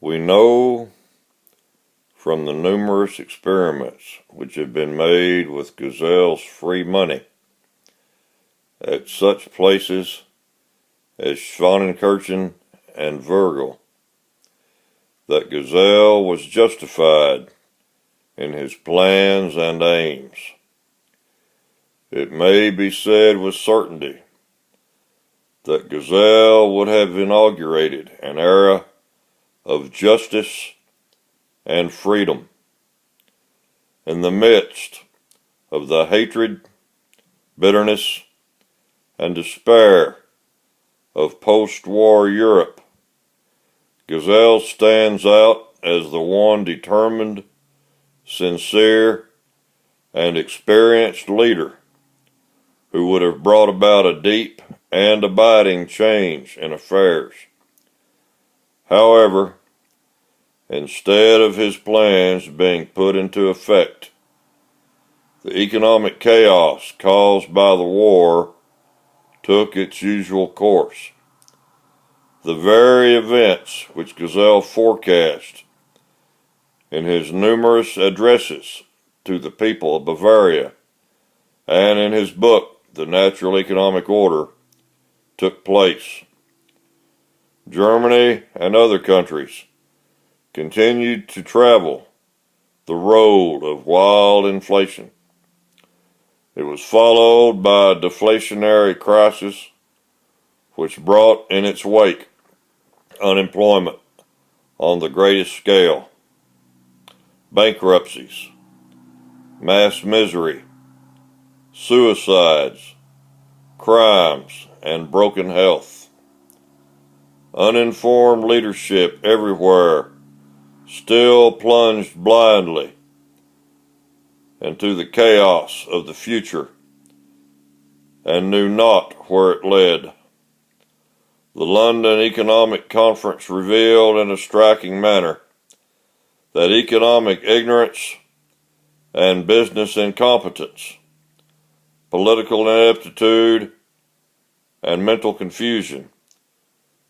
We know from the numerous experiments which have been made with Gesell's free money at such places as Schwanenkirchen and Virgil that Gesell was justified in his plans and aims. It may be said with certainty that Gesell would have inaugurated an era of justice and freedom in the midst of the hatred, bitterness, and despair of post-war Europe. Gesell stands out as the one determined, sincere, and experienced leader who would have brought about a deep and abiding change in affairs. However, instead of his plans being put into effect, the economic chaos caused by the war took its usual course. The very events which Gesell forecast in his numerous addresses to the people of Bavaria and in his book, The Natural Economic Order, took place. Germany and other countries continued to travel the road of wild inflation. It was followed by a deflationary crisis which brought in its wake unemployment on the greatest scale, bankruptcies, mass misery, suicides, crimes, and broken health. Uninformed leadership everywhere still plunged blindly into the chaos of the future and knew not where it led. The London Economic Conference revealed in a striking manner that economic ignorance and business incompetence, political ineptitude, and mental confusion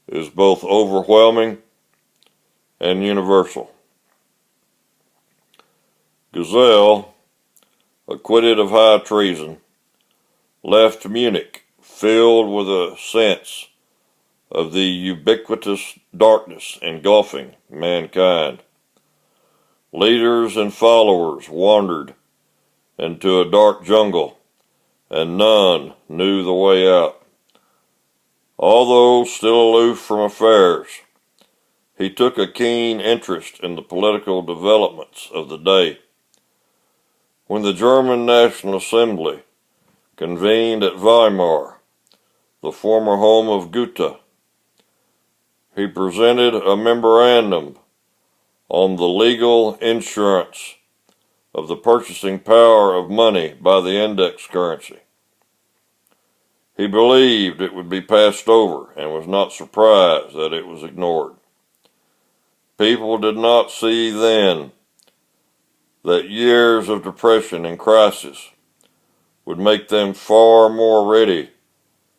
is both overwhelming and universal. Gesell, acquitted of high treason, left Munich filled with a sense of the ubiquitous darkness engulfing mankind. Leaders and followers wandered into a dark jungle, and none knew the way out. Although still aloof from affairs, he took a keen interest in the political developments of the day. When the German National Assembly convened at Weimar, the former home of Goethe, he presented a memorandum on the legal insurance of the purchasing power of money by the index currency. He believed it would be passed over and was not surprised that it was ignored. People did not see then that years of depression and crisis would make them far more ready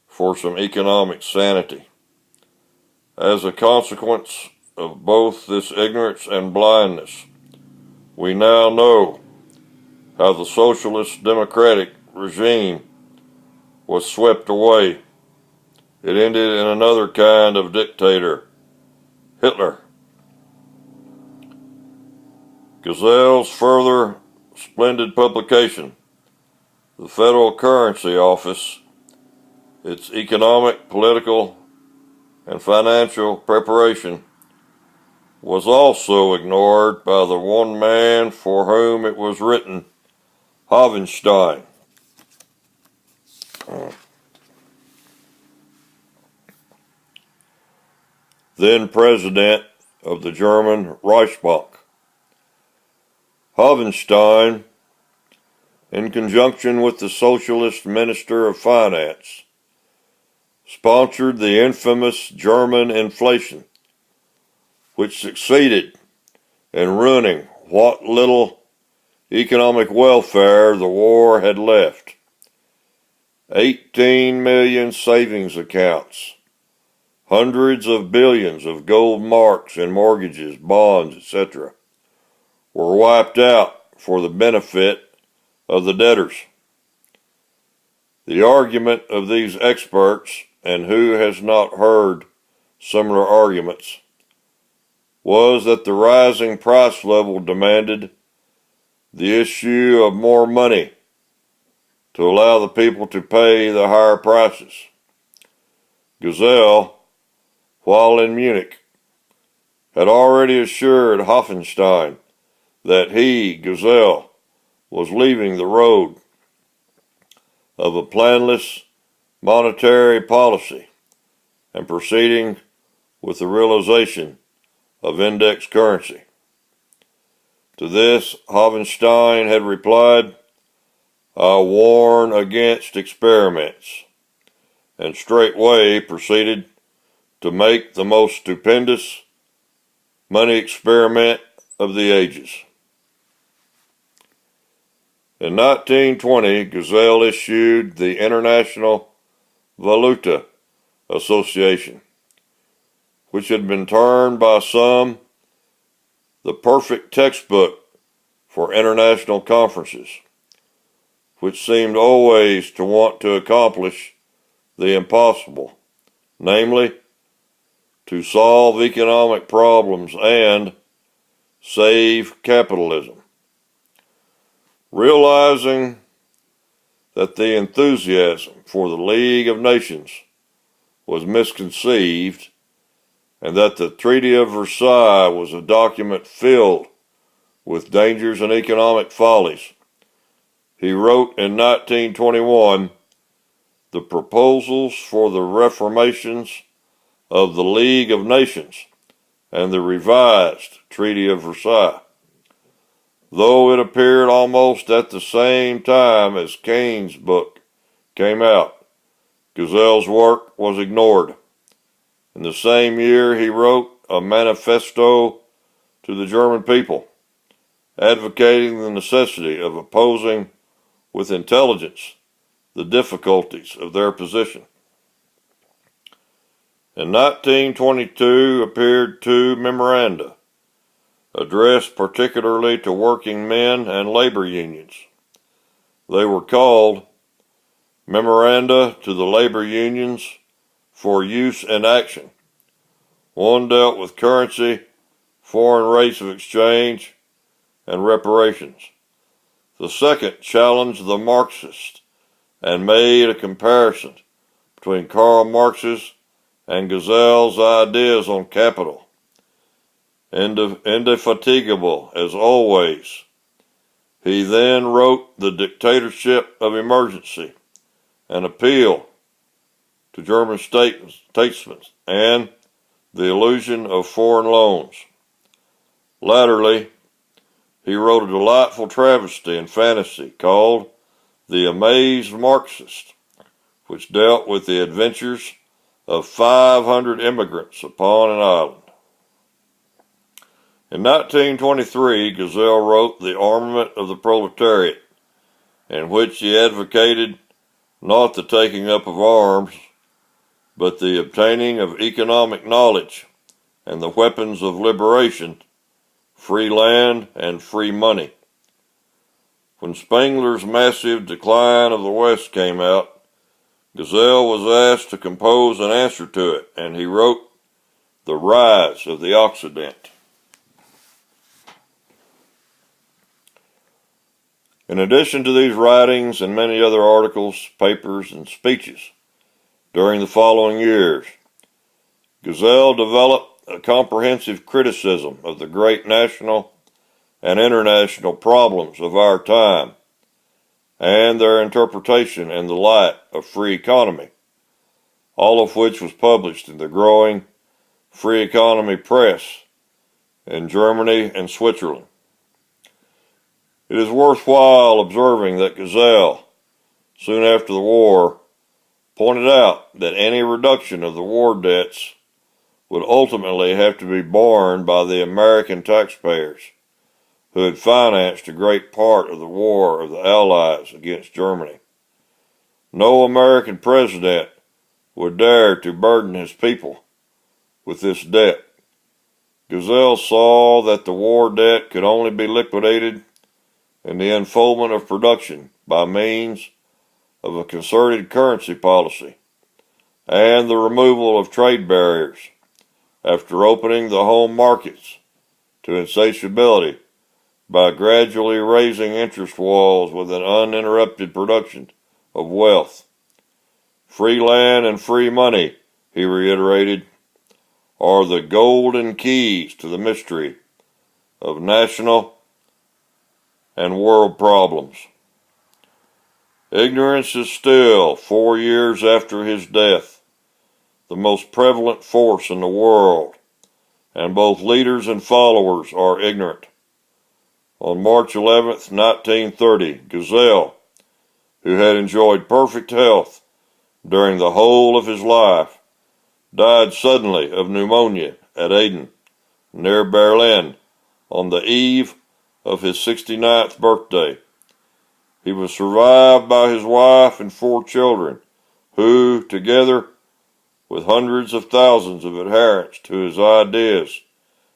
for some economic sanity. As a consequence of both this ignorance and blindness, we now know how the socialist democratic regime was swept away. It ended in another kind of dictator, Hitler. Gesell's further splendid publication, the Federal Currency Office, its economic, political, and financial preparation, was also ignored by the one man for whom it was written, Hovenstein. Then president of the German Reichsbank. Hovenstein, in conjunction with the Socialist Minister of Finance, sponsored the infamous German inflation, which succeeded in ruining what little economic welfare the war had left. 18 million savings accounts, Hundreds of billions of gold marks and mortgages, bonds, etc., were wiped out for the benefit of the debtors. The argument of these experts, and who has not heard similar arguments, was that the rising price level demanded the issue of more money to allow the people to pay the higher prices. Gesell, while in Munich, had already assured Hoffenstein that he, Gesell, was leaving the road of a planless monetary policy and proceeding with the realization of index currency. To this, Hoffenstein had replied, "I warn against experiments," and straightway proceeded to make the most stupendous money experiment of the ages. In 1920, Gesell issued the International Valuta Association, which had been termed by some the perfect textbook for international conferences, which seemed always to want to accomplish the impossible, namely, to solve economic problems and save capitalism. Realizing that the enthusiasm for the League of Nations was misconceived, and that the Treaty of Versailles was a document filled with dangers and economic follies, he wrote in 1921 the proposals for the reformations of the League of Nations and the revised Treaty of Versailles. Though it appeared almost at the same time as Keynes' book came out, Gesell's work was ignored. In the same year, he wrote a manifesto to the German people, advocating the necessity of opposing with intelligence the difficulties of their position. In 1922 appeared two memoranda, addressed particularly to working men and labor unions. They were called Memoranda to the Labor Unions for Use and Action. One dealt with currency, foreign rates of exchange, and reparations. The second challenged the Marxists and made a comparison between Karl Marx's and Gesell's ideas on capital. Indefatigable as always, he then wrote The Dictatorship of Emergency, an appeal to German statesmen, and The Illusion of Foreign Loans. Latterly, he wrote a delightful travesty and fantasy called The Amazed Marxist, which dealt with the adventures of 500 immigrants upon an island. In 1923, Gesell wrote The Armament of the Proletariat, in which he advocated not the taking up of arms, but the obtaining of economic knowledge and the weapons of liberation, free land and free money. When Spengler's Massive Decline of the West came out, Gesell was asked to compose an answer to it, and he wrote The Rise of the Occident. In addition to these writings and many other articles, papers, and speeches during the following years, Gesell developed a comprehensive criticism of the great national and international problems of our time and their interpretation in the light of free economy, all of which was published in the growing free economy press in Germany and Switzerland. It is worthwhile observing that Gesell, soon after the war, pointed out that any reduction of the war debts would ultimately have to be borne by the American taxpayers, who had financed a great part of the war of the Allies against Germany. No American president would dare to burden his people with this debt. Gesell saw that the war debt could only be liquidated in the unfoldment of production by means of a concerted currency policy and the removal of trade barriers after opening the home markets to insatiability by gradually raising interest walls with an uninterrupted production of wealth. Free land and free money, he reiterated, are the golden keys to the mystery of national and world problems. Ignorance is still, 4 years after his death, the most prevalent force in the world, and both leaders and followers are ignorant. On March 11th, 1930, Gesell, who had enjoyed perfect health during the whole of his life, died suddenly of pneumonia at Aden, near Berlin, on the eve of his 69th birthday. He was survived by his wife and 4 children, who, together with hundreds of thousands of adherents to his ideas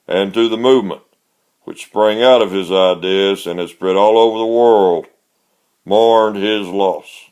and to the movement which sprang out of his ideas and has spread all over the world, mourned his loss.